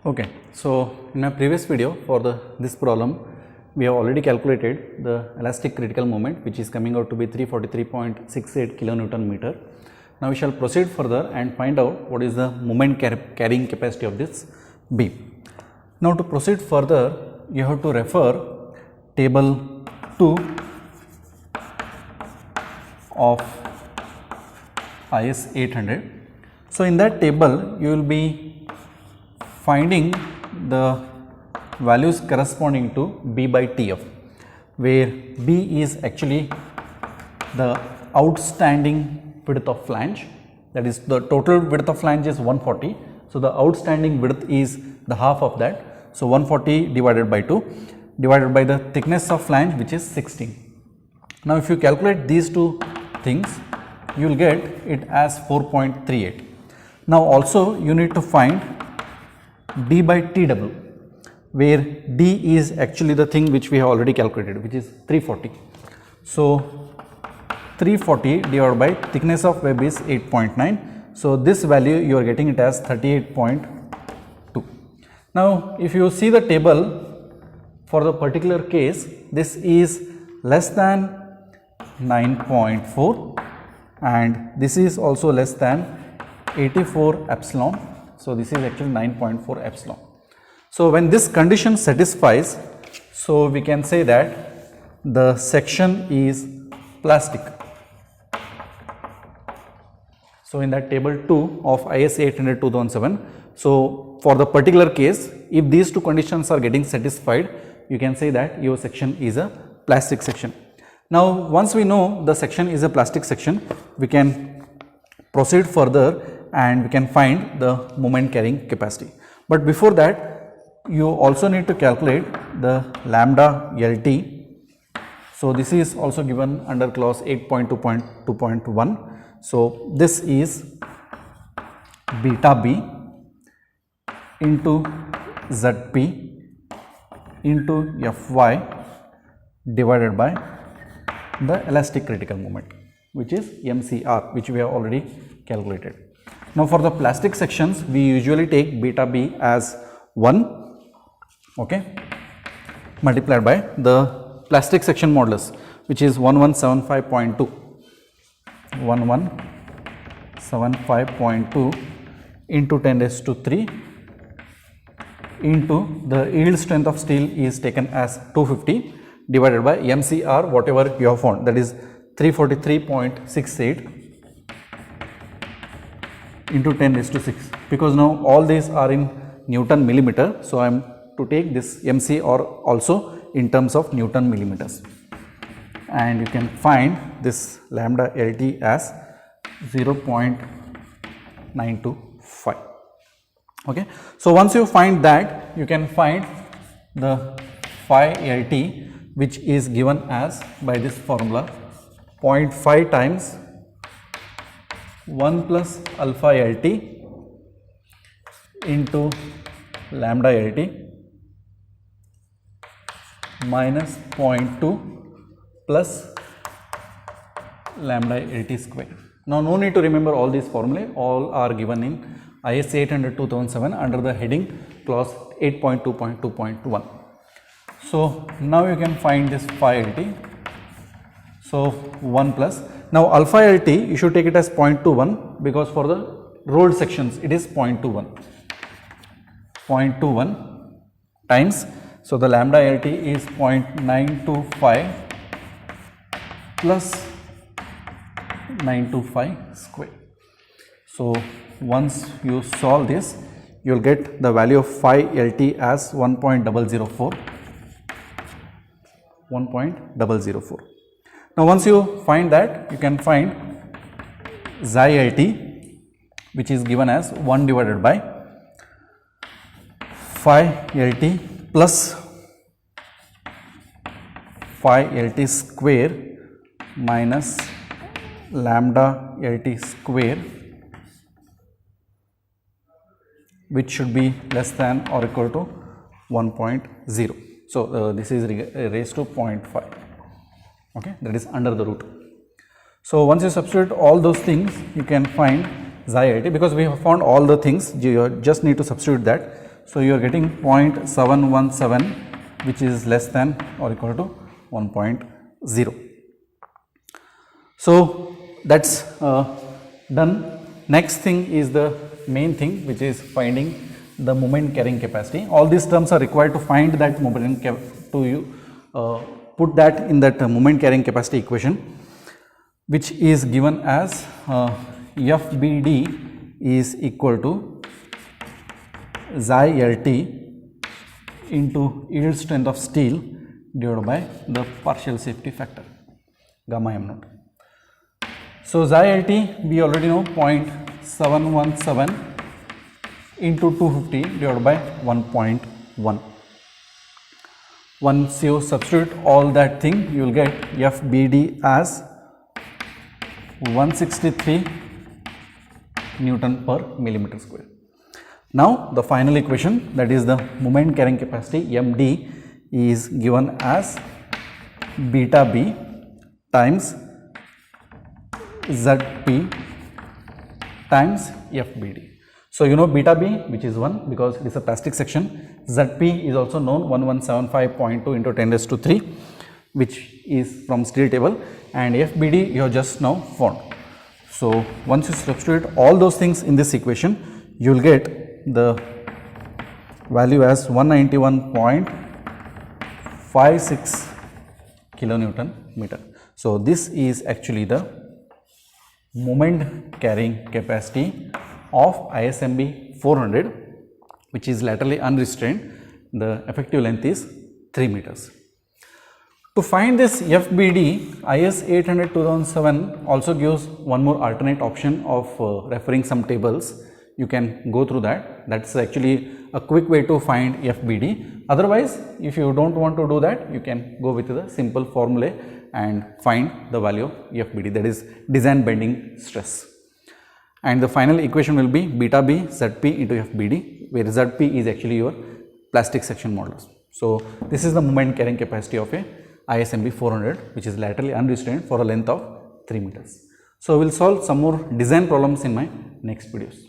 Okay, so in a previous video for this problem we have already calculated the elastic critical moment, which is coming out to be 343.68 kilonewton meter. Now we shall proceed further and find out what is the moment carrying capacity of this beam. Now to proceed further, you have to refer table 2 of IS 800. So in that table you will be finding the values corresponding to B by TF, where B is actually the outstanding width of flange, that is the total width of flange is 140. So the outstanding width is the half of that. So 140 divided by 2 divided by the thickness of flange, which is 16. Now if you calculate these two things, you will get it as 4.38. Now also you need to find D by TW, where D is actually the thing which we have already calculated, which is 340. So 340 divided by thickness of web is 8.9. So this value you are getting it as 38.2. Now if you see the table for the particular case, this is less than 9.4 and this is also less than 84 epsilon. So this is actually 9.4 epsilon. So when this condition satisfies, so we can say that the section is plastic. So in that table 2 of IS 800 2007, so for the particular case, if these two conditions are getting satisfied, you can say that your section is a plastic section. Now once we know the section is a plastic section, we can proceed further and we can find the moment carrying capacity. But before that, you also need to calculate the lambda LT. So this is also given under clause 8.2.2.1. So this is beta B into ZP into Fy divided by the elastic critical moment, which is MCR, which we have already calculated. Now for the plastic sections, we usually take beta B as 1, okay, multiplied by the plastic section modulus, which is 1175.2, 1175.2 into 10 raised to 3 into the yield strength of steel is taken as 250 divided by MCR, whatever you have found, that is 343.68 into 10 raised to 6, because now all these are in Newton millimeter. So I am to take this MCR also in terms of Newton millimeters, and you can find this lambda LT as 0.925. Okay. So once you find that, you can find the phi LT, which is given as by this formula 0.5 times 1 plus alpha LT into lambda LT minus 0.2 plus lambda LT square. Now no need to remember all these formulae, all are given in IS 800 2007 under the heading clause 8.2.2.1. So now you can find this phi LT. So 1 plus, now alpha LT you should take it as 0.21, because for the rolled sections it is 0.21 times, so the lambda LT is 0.925 plus 925 square. So once you solve this, you will get the value of phi LT as 1.004. Now once you find that, you can find xi LT, which is given as 1 divided by phi LT plus phi LT square minus lambda LT square, which should be less than or equal to 1.0. So this is raised to 0.5. Okay, that is under the root. So once you substitute all those things, you can find xi IT, because we have found all the things, you just need to substitute that. So you are getting 0.717, which is less than or equal to 1.0. So that's done. Next thing is the main thing, which is finding the moment carrying capacity. All these terms are required to find that moment put that in that moment carrying capacity equation, which is given as FBD is equal to xi LT into yield strength of steel divided by the partial safety factor gamma m naught. So xi LT we already know 0.717 into 250 divided by 1.1. Once you substitute all that thing, you will get FBD as 163 Newton per millimeter square. Now the final equation, that is the moment carrying capacity MD, is given as beta B times ZP times FBD. So you know beta B, which is 1 because it is a plastic section. ZP is also known 1175.2 into 10 raised to 3, which is from steel table, and FBD you have just now found. So once you substitute all those things in this equation, you will get the value as 191.56 kilonewton meter. So this is actually the moment carrying capacity of ISMB 400, which is laterally unrestrained. The effective length is 3 meters. To find this FBD, IS 800-2007 also gives one more alternate option of referring some tables. You can go through that. That's actually a quick way to find FBD. Otherwise, if you don't want to do that, you can go with the simple formula and find the value of FBD, that is design bending stress. And the final equation will be beta B ZP into FBD, where ZP is actually your plastic section modulus. So this is the moment carrying capacity of a ISMB 400, which is laterally unrestrained for a length of 3 meters. So we will solve some more design problems in my next videos.